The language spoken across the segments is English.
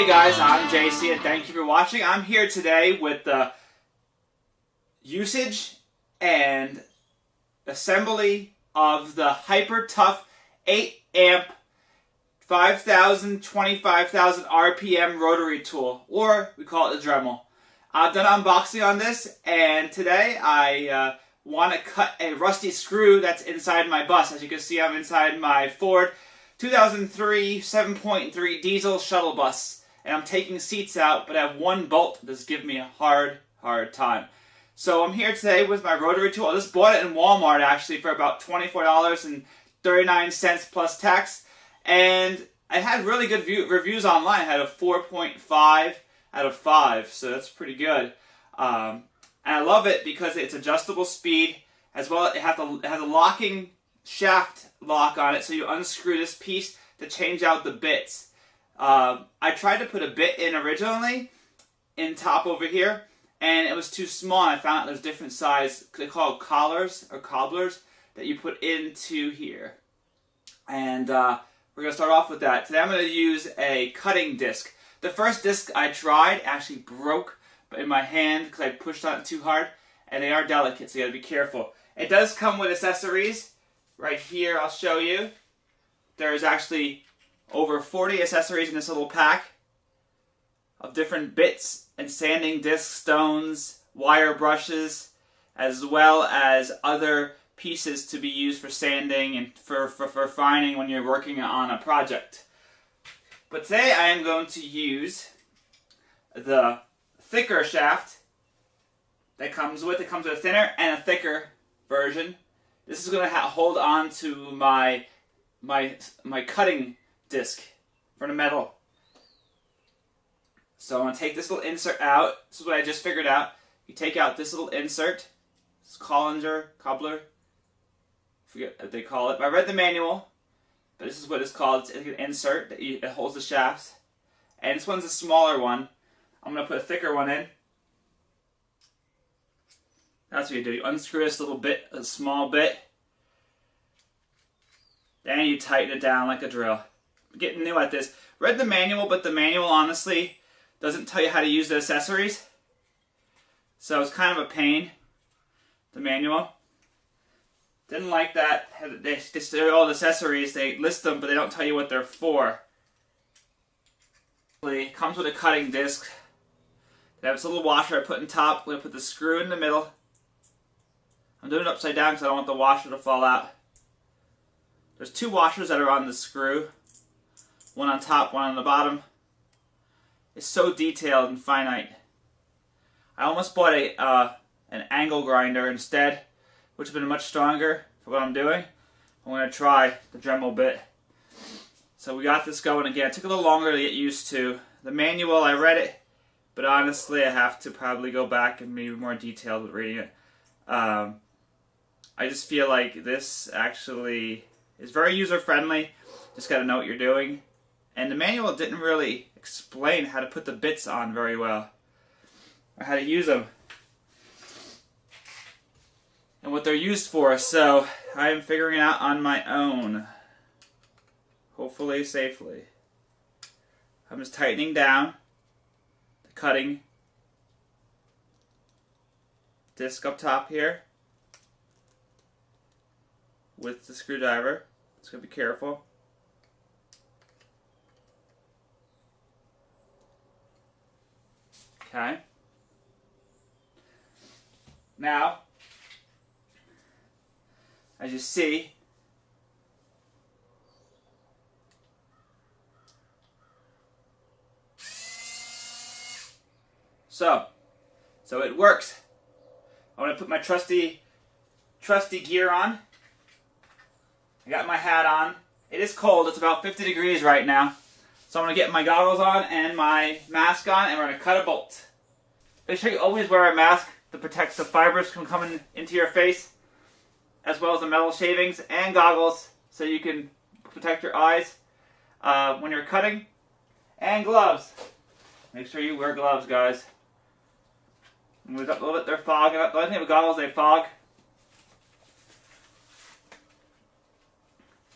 Hey guys, I'm JC and thank you for watching. I'm here today with the usage and assembly of the Hyper Tough 8 amp 5,000, 25,000 RPM rotary tool, or we call it the Dremel. I've done an unboxing on this, and today I want to cut a rusty screw that's inside my bus. As you can see, I'm inside my Ford 2003 7.3 diesel shuttle bus, and I'm taking seats out, but I have one bolt that's giving me a hard time. So I'm here today with my rotary tool. I just bought it in Walmart actually for about $24.39 plus tax, and I had really good reviews online. I had a 4.5 out of 5, so that's pretty good. And I love it because it's adjustable speed, as well. It has a locking shaft lock on it, so you unscrew this piece to change out the bits. I tried to put a bit in originally in top over here, and it was too small. And I found out there's different size, they call it collars or cobblers, that you put into here. And we're going to start off with that. Today I'm going to use a cutting disc. The first disc I tried actually broke in my hand because I pushed on it too hard, and they are delicate, so you got to be careful. It does come with accessories. Right here, I'll show you. There's actually over 40 accessories in this little pack of different bits and sanding discs, stones, wire brushes, as well as other pieces to be used for sanding and for refining when you're working on a project. But today I am going to use the thicker shaft that comes with it. Comes with a thinner and a thicker version. This is going to hold on to my cutting disc for the metal. So I'm going to take this little insert out. This is what I just figured out. You take out this little insert. It's cobbler. I forget what they call it. But I read the manual, but this is what it's called. It's an insert that it holds the shafts. And this one's a smaller one. I'm going to put a thicker one in. That's what you do. You unscrew this little bit, a small bit. Then you tighten it down like a drill. I'm getting new at this. Read the manual, but the manual honestly doesn't tell you how to use the accessories. So it's kind of a pain, the manual. Didn't like that. They say all the accessories, they list them, but they don't tell you what they're for. It comes with a cutting disc. They have this little washer I put in top. I'm going to put the screw in the middle. I'm doing it upside down because I don't want the washer to fall out. There's two washers that are on the screw. One on top, one on the bottom. It's so detailed and finite. I almost bought an angle grinder instead, which would have been much stronger for what I'm doing. I'm going to try the Dremel bit. So we got this going again. It took a little longer to get used to. The manual, I read it, but honestly I have to probably go back and be more detailed with reading it. I just feel like this actually is very user-friendly. Just got to know what you're doing. And the manual didn't really explain how to put the bits on very well, or how to use them, and what they're used for. So I am figuring it out on my own, hopefully safely. I'm just tightening down the cutting disc up top here with the screwdriver. Just gotta be careful. Okay. Now, as you see, so it works. I'm going to put my trusty gear on. I got my hat on. It is cold. It's about 50 degrees right now. So I'm going to get my goggles on and my mask on, and we're going to cut a bolt. Make sure you always wear a mask that protects the fibers from coming into your face, as well as the metal shavings, and goggles so you can protect your eyes when you're cutting. And gloves. Make sure you wear gloves, guys. And we've got a little bit, they're fogging up. The only thing with goggles, they fog.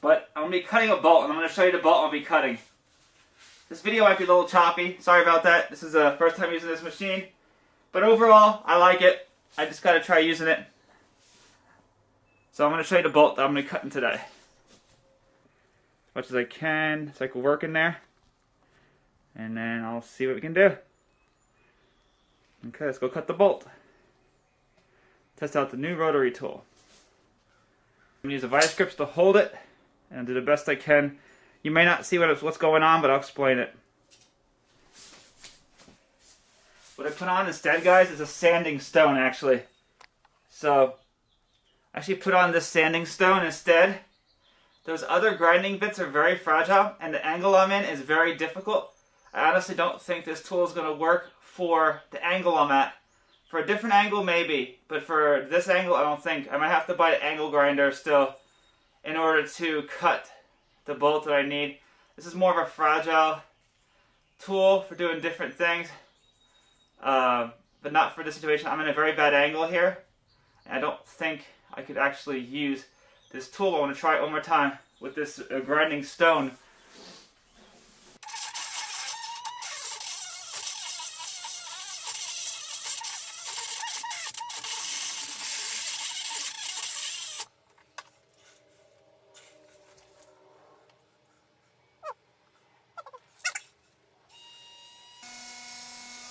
But I'm going to be cutting a bolt, and I'm going to show you the bolt I'll be cutting. This video might be a little choppy. Sorry about that. This is the first time using this machine. But overall, I like it. I just got to try using it. So I'm going to show you the bolt that I'm going to be cutting today. As much as I can, so I can work in there. And then I'll see what we can do. Okay, let's go cut the bolt. Test out the new rotary tool. I'm going to use the vice grips to hold it and do the best I can. You may not see what's going on, but I'll explain it. What I put on instead, guys, is a sanding stone, actually. So, I actually put on this sanding stone instead. Those other grinding bits are very fragile, and the angle I'm in is very difficult. I honestly don't think this tool is going to work for the angle I'm at. For a different angle, maybe, but for this angle, I don't think. I might have to buy an angle grinder still in order to cut the bolt that I need. This is more of a fragile tool for doing different things, but not for this situation. I'm in a very bad angle here, and I don't think I could actually use this tool. I want to try it one more time with this grinding stone.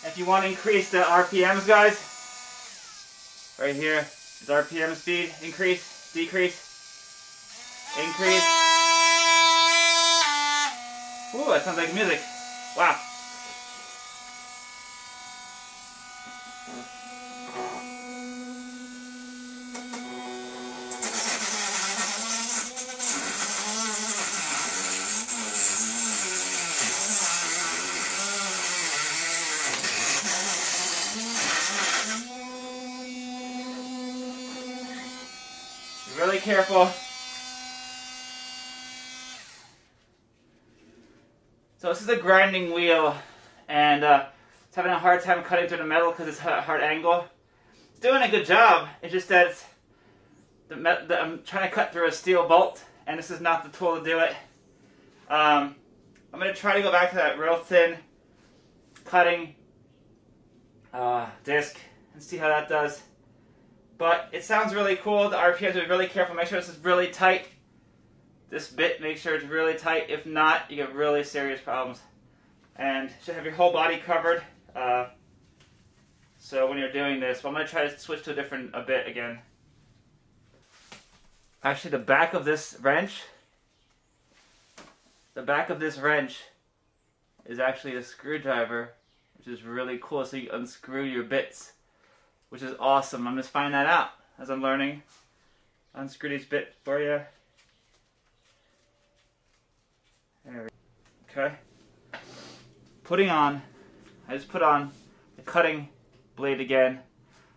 If you want to increase the RPMs, guys, right here is RPM speed. Increase, decrease, increase. Ooh, that sounds like music. Wow. Be really careful. So this is a grinding wheel, and it's having a hard time cutting through the metal because it's a hard angle. It's doing a good job. It's just that I'm trying to cut through a steel bolt, and this is not the tool to do it. I'm going to try to go back to that real thin cutting disc and see how that does. But it sounds really cool. The RPMs, be really careful. Make sure this is really tight. This bit, make sure it's really tight. If not, you get really serious problems. And you should have your whole body covered. So when you're doing this, but I'm going to try to switch to a bit again. Actually, the back of this wrench is actually a screwdriver, which is really cool. So you unscrew your bits, which is awesome. I'm just finding that out as I'm learning. Unscrew these bits for you. There we go. Okay. I just put on the cutting blade again.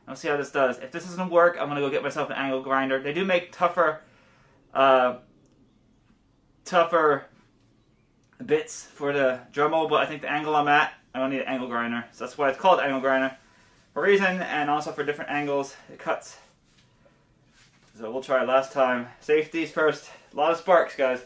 I'll see how this does. If this doesn't work, I'm going to go get myself an angle grinder. They do make tougher bits for the Dremel, but I think the angle I'm at, I don't need an angle grinder. So that's why it's called angle grinder. For a reason, and also for different angles, it cuts. So we'll try it last time. Safety's first. A lot of sparks, guys.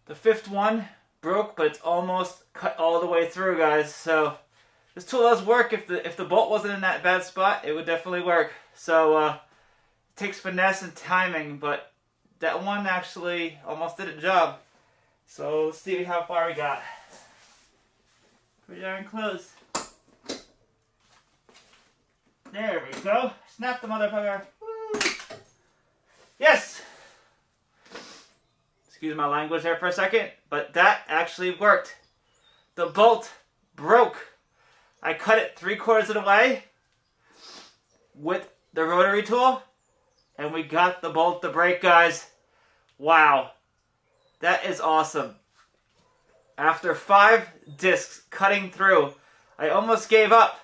The fifth one broke, but it's almost cut all the way through, guys. So this tool does work. If the bolt wasn't in that bad spot, it would definitely work. So it takes finesse and timing, but that one actually almost did a job. So let's see how far we got. Pretty darn close. There we go. Snap the motherfucker. Woo. Yes! Excuse my language there for a second, but that actually worked. The bolt broke. I cut it 3/4 of the way with the rotary tool, and we got the bolt to break, guys. Wow. That is awesome. After 5 discs cutting through, I almost gave up,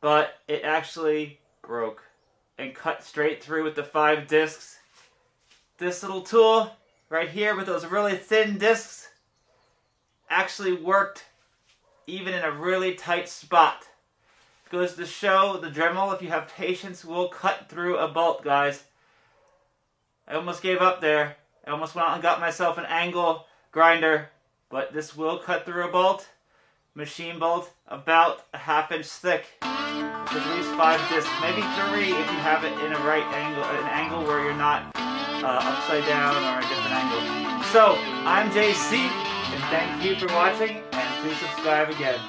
but it actually broke and cut straight through with the 5 discs. this little tool right here with those really thin discs actually worked even in a really tight spot. Goes to show the Dremel, if you have patience, will cut through a bolt, guys. I almost gave up there. I almost went out and got myself an angle grinder, but this will cut through a bolt. Machine bolt, about a ½ inch thick, with at least 5 discs, maybe 3 if you have it in a right angle, an angle where you're not upside down or a different angle. So, I'm JC, and thank you for watching, and please subscribe again.